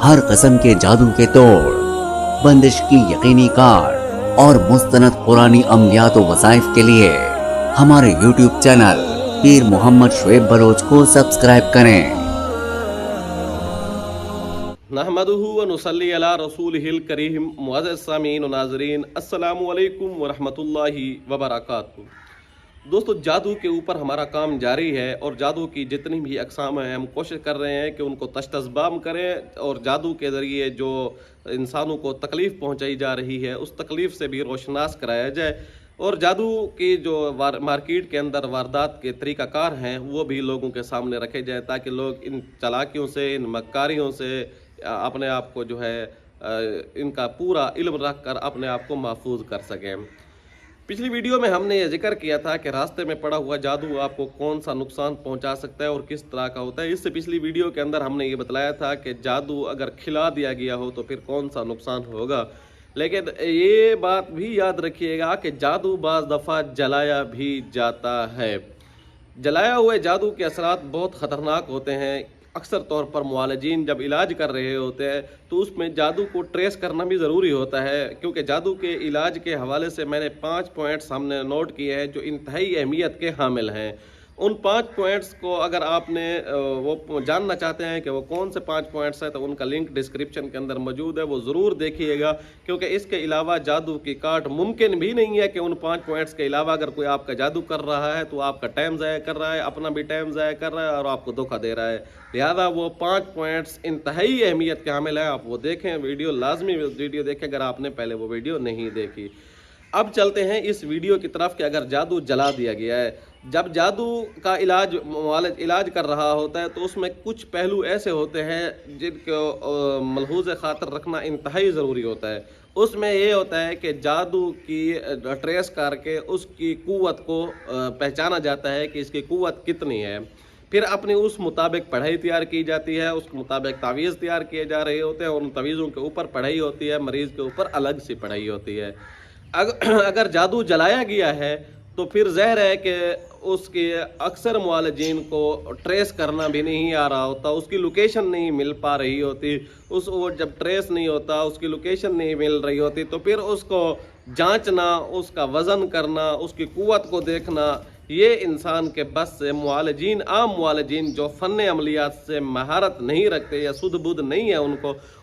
ہر قسم کے جادو کے توڑ، بندش کی یقینی کار اور مستند قرآنی عملیات و وظائف کے لیے ہمارے یوٹیوب چینل پیر محمد شعیب بلوچ کو سبسکرائب کریں۔ نحمدہ و نصلی علی رسولہ الکریم۔ معزز سامعین و ناظرین، السلام علیکم ورحمۃ اللہ وبرکاتہ۔ دوستو، جادو کے اوپر ہمارا کام جاری ہے اور جادو کی جتنی بھی اقسام ہیں ہم کوشش کر رہے ہیں کہ ان کو تشتزبام کریں اور جادو کے ذریعے جو انسانوں کو تکلیف پہنچائی جا رہی ہے اس تکلیف سے بھی روشناس کرایا جائے، اور جادو کی جو مارکیٹ کے اندر واردات کے طریقہ کار ہیں وہ بھی لوگوں کے سامنے رکھے جائیں تاکہ لوگ ان چالاکیوں سے، ان مکاریوں سے اپنے آپ کو جو ہے ان کا پورا علم رکھ کر اپنے آپ کو محفوظ کر سکیں۔ پچھلی ویڈیو میں ہم نے یہ ذکر کیا تھا کہ راستے میں پڑا ہوا جادو آپ کو کون سا نقصان پہنچا سکتا ہے اور کس طرح کا ہوتا ہے۔ اس سے پچھلی ویڈیو کے اندر ہم نے یہ بتلایا تھا کہ جادو اگر کھلا دیا گیا ہو تو پھر کون سا نقصان ہوگا، لیکن یہ بات بھی یاد رکھیے گا کہ جادو بعض دفعہ جلایا بھی جاتا ہے۔ جلایا ہوئے جادو کے اثرات بہت خطرناک ہوتے ہیں۔ اکثر طور پر معالجین جب علاج کر رہے ہوتے ہیں تو اس میں جادو کو ٹریس کرنا بھی ضروری ہوتا ہے، کیونکہ جادو کے علاج کے حوالے سے میں نے 5 پوائنٹس ہم نے نوٹ کیے ہیں جو انتہائی اہمیت کے حامل ہیں۔ ان 5 پوائنٹس کو اگر آپ نے وہ جاننا چاہتے ہیں کہ وہ کون سے 5 پوائنٹس ہیں تو ان کا لنک ڈسکرپشن کے اندر موجود ہے، وہ ضرور دیکھیے گا، کیونکہ اس کے علاوہ جادو کی کاٹ ممکن بھی نہیں ہے کہ ان 5 پوائنٹس کے علاوہ اگر کوئی آپ کا جادو کر رہا ہے تو آپ کا ٹائم ضائع کر رہا ہے، اپنا بھی ٹائم ضائع کر رہا ہے اور آپ کو دھوکہ دے رہا ہے۔ لہذا وہ 5 پوائنٹس انتہائی اہمیت کے حامل ہیں، آپ وہ دیکھیں، ویڈیو لازمی ویڈیو دیکھیں اگر آپ نے پہلے وہ ویڈیو نہیں دیکھی۔ اب چلتے ہیں اس ویڈیو کی طرف کہ اگر جادو جلا دیا گیا ہے، جب جادو کا معالج علاج کر رہا ہوتا ہے تو اس میں کچھ پہلو ایسے ہوتے ہیں جن کو ملحوظ خاطر رکھنا انتہائی ضروری ہوتا ہے۔ اس میں یہ ہوتا ہے کہ جادو کی ٹریس کر کے اس کی قوت کو پہچانا جاتا ہے کہ اس کی قوت کتنی ہے، پھر اپنی اس مطابق پڑھائی تیار کی جاتی ہے، اس کے مطابق تعویذ تیار کیے جا رہے ہوتے ہیں اور ان تعویذوں کے اوپر پڑھائی ہوتی ہے، مریض کے اوپر الگ سی پڑھائی ہوتی ہے۔ اگر جادو جلایا گیا ہے تو پھر ظاہر ہے کہ اس کے اکثر معالجین کو ٹریس کرنا بھی نہیں آ رہا ہوتا، اس کی لوکیشن نہیں مل پا رہی ہوتی، وہ جب ٹریس نہیں ہوتا، اس کی لوکیشن نہیں مل رہی ہوتی تو پھر اس کو جانچنا، اس کا وزن کرنا، اس کی قوت کو دیکھنا، یہ انسان کے بس سے عام معالجین جو فن عملیات سے مہارت نہیں رکھتے یا سدھ بدھ نہیں ہے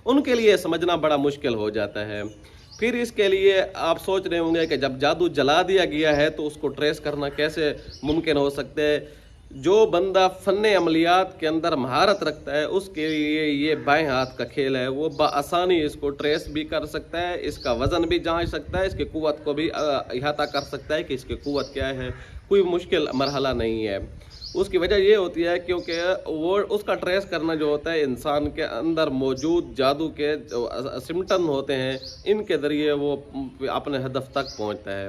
ان کے لیے سمجھنا بڑا مشکل ہو جاتا ہے۔ پھر اس کے لیے آپ سوچ رہے ہوں گے کہ جب جادو جلا دیا گیا ہے تو اس کو ٹریس کرنا کیسے ممکن ہو سکتا ہے۔ جو بندہ فن عملیات کے اندر مہارت رکھتا ہے اس کے لیے یہ بائیں ہاتھ کا کھیل ہے، وہ بآسانی اس کو ٹریس بھی کر سکتا ہے، اس کا وزن بھی جانچ سکتا ہے، اس کی قوت کو بھی احاطہ کر سکتا ہے کہ اس کی قوت کیا ہے، کوئی مشکل مرحلہ نہیں ہے۔ اس کی وجہ یہ ہوتی ہے کیونکہ وہ اس کا ٹریس کرنا جو ہوتا ہے انسان کے اندر موجود جادو کے سمٹم ہوتے ہیں، ان کے ذریعے وہ اپنے ہدف تک پہنچتا ہے۔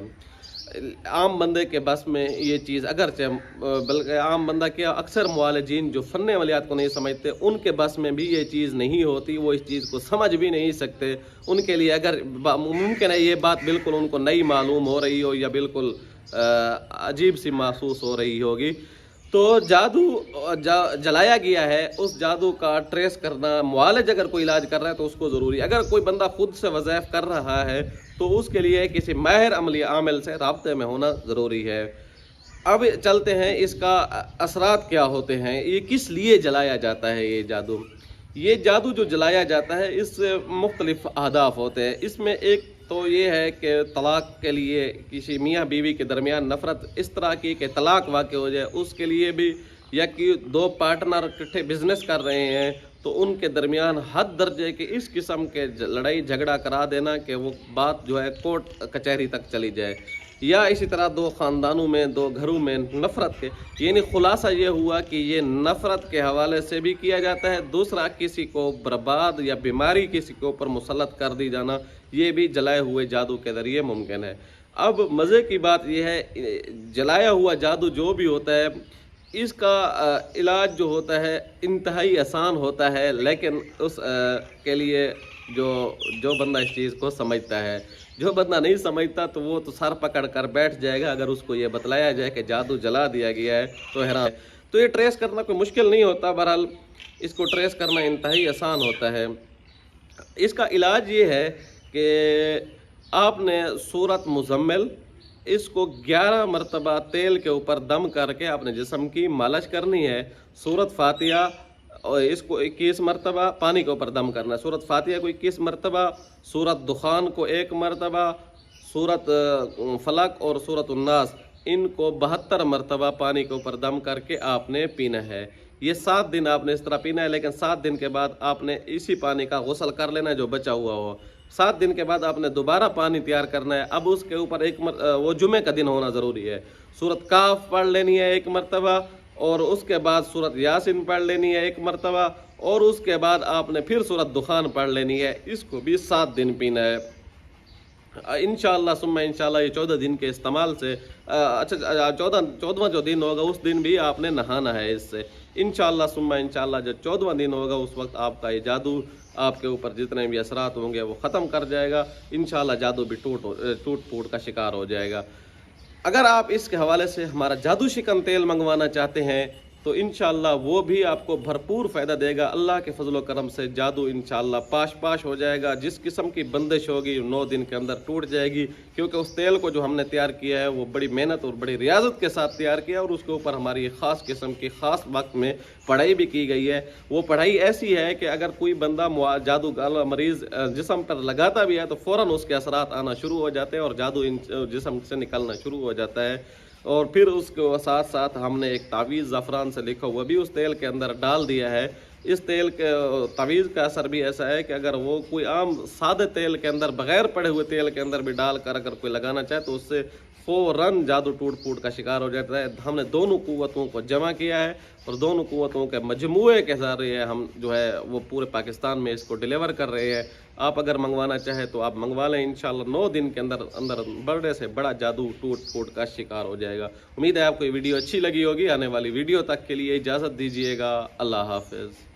عام بندے کے بس میں یہ چیز اگرچہ بلکہ عام بندہ کیا اکثر معالجین جو فن عملیات کو نہیں سمجھتے ان کے بس میں بھی یہ چیز نہیں ہوتی، وہ اس چیز کو سمجھ بھی نہیں سکتے۔ ان کے لیے اگر ممکن ہے یہ بات بالکل ان کو نئی معلوم ہو رہی ہو یا بالکل عجیب سی محسوس ہو رہی ہوگی، تو جادو جلایا گیا ہے اس جادو کا ٹریس کرنا، معالج اگر کوئی علاج کر رہا ہے تو اس کو ضروری ہے۔ اگر کوئی بندہ خود سے وظائف کر رہا ہے تو اس کے لیے کسی ماہر عامل سے رابطے میں ہونا ضروری ہے۔ اب چلتے ہیں اس کا اثرات کیا ہوتے ہیں، یہ کس لیے جلایا جاتا ہے۔ یہ جادو جو جلایا جاتا ہے اس سے مختلف اہداف ہوتے ہیں۔ اس میں ایک تو یہ ہے کہ طلاق کے لیے کسی میاں بیوی کے درمیان نفرت اس طرح کی کہ طلاق واقع ہو جائے، اس کے لیے بھی، یا کہ 2 پارٹنر اکٹھے بزنس کر رہے ہیں تو ان کے درمیان حد درجے کے اس قسم کے لڑائی جھگڑا کرا دینا کہ وہ بات جو ہے کورٹ کچہری تک چلی جائے، یا اسی طرح 2 خاندانوں میں 2 گھروں میں نفرت کے، یعنی خلاصہ یہ ہوا کہ یہ نفرت کے حوالے سے بھی کیا جاتا ہے۔ دوسرا، کسی کو برباد یا بیماری کسی کے اوپر مسلط کر دی جانا، یہ بھی جلائے ہوئے جادو کے ذریعے ممکن ہے۔ اب مزے کی بات یہ ہے جلایا ہوا جادو جو بھی ہوتا ہے اس کا علاج جو ہوتا ہے انتہائی آسان ہوتا ہے، لیکن اس کے لیے جو بندہ اس چیز کو سمجھتا ہے، جو بندہ نہیں سمجھتا تو وہ تو سر پکڑ کر بیٹھ جائے گا اگر اس کو یہ بتلایا جائے کہ جادو جلا دیا گیا ہے تو حیران۔ تو یہ ٹریس کرنا کوئی مشکل نہیں ہوتا، بہرحال اس کو ٹریس کرنا انتہائی آسان ہوتا ہے۔ اس کا علاج یہ ہے کہ آپ نے سورت مزمل اس کو 11 مرتبہ تیل کے اوپر دم کر کے اپنے جسم کی مالش کرنی ہے. سورت فاتحہ اور اس کو 21 مرتبہ پانی کے اوپر دم کرنا ہے. سورت فاتحہ کو 21 مرتبہ, سورت دخان کو 1 مرتبہ, سورت فلق اور سورت الناس ان کو 72 مرتبہ پانی کے اوپر دم کر کے آپ نے پینا ہے. یہ 7 دن آپ نے اس طرح پینا ہے, لیکن 7 دن کے بعد آپ نے اسی پانی کا غسل کر لینا ہے جو بچا ہوا ہو. 7 دن کے بعد آپ نے دوبارہ پانی تیار کرنا ہے. اب اس کے اوپر وہ جمعے کا دن ہونا ضروری ہے. سورت کاف پڑھ لینی ہے 1 مرتبہ, اور اس کے بعد سورت یاسین پڑھ لینی ہے 1 مرتبہ, اور اس کے بعد آپ نے پھر سورت دخان پڑھ لینی ہے. اس کو بھی 7 دن پینا ہے. انشاءاللہ ثم انشاءاللہ یہ 14 دن کے استعمال سے اچھا 14واں جو دن ہوگا اس دن بھی آپ نے نہانا ہے اس سے. انشاءاللہ ثم انشاءاللہ جو 14واں دن ہوگا اس وقت آپ کا یہ جادو آپ کے اوپر جتنے بھی اثرات ہوں گے وہ ختم کر جائے گا. انشاءاللہ جادو بھی ٹوٹ پھوٹ کا شکار ہو جائے گا. اگر آپ اس کے حوالے سے ہمارا جادو شکن تیل منگوانا چاہتے ہیں تو انشاءاللہ وہ بھی آپ کو بھرپور فائدہ دے گا. اللہ کے فضل و کرم سے جادو انشاءاللہ پاش ہو جائے گا. جس قسم کی بندش ہوگی 9 دن کے اندر ٹوٹ جائے گی, کیونکہ اس تیل کو جو ہم نے تیار کیا ہے وہ بڑی محنت اور بڑی ریاضت کے ساتھ تیار کیا, اور اس کے اوپر ہماری خاص قسم کی خاص وقت میں پڑھائی بھی کی گئی ہے. وہ پڑھائی ایسی ہے کہ اگر کوئی بندہ جادو کا مریض جسم پر لگاتا بھی ہے تو فوراً اس کے اثرات آنا شروع ہو جاتے ہیں اور جادو جسم سے نکلنا شروع ہو جاتا ہے. اور پھر اس کے ساتھ ساتھ ہم نے ایک تعویذ زعفران سے لکھا ہوا بھی اس تیل کے اندر ڈال دیا ہے. اس تیل کے تعویذ کا اثر بھی ایسا ہے کہ اگر وہ کوئی عام سادے تیل کے اندر بغیر پڑے ہوئے تیل کے اندر بھی ڈال کر اگر کوئی لگانا چاہے تو اس سے فوراً جادو ٹوٹ پھوٹ کا شکار ہو جاتا ہے. ہم نے دونوں قوتوں کو جمع کیا ہے اور دونوں قوتوں کے مجموعے کے ذریعے ہم جو ہے وہ پورے پاکستان میں اس کو ڈیلیور کر رہے ہیں. آپ اگر منگوانا چاہیں تو آپ منگوا لیں. انشاءاللہ 9 دن کے اندر بڑے سے بڑا جادو ٹوٹ پھوٹ کا شکار ہو جائے گا. امید ہے آپ کو یہ ویڈیو اچھی لگی ہوگی. آنے والی ویڈیو تک کے لیے اجازت دیجیے گا. اللہ حافظ.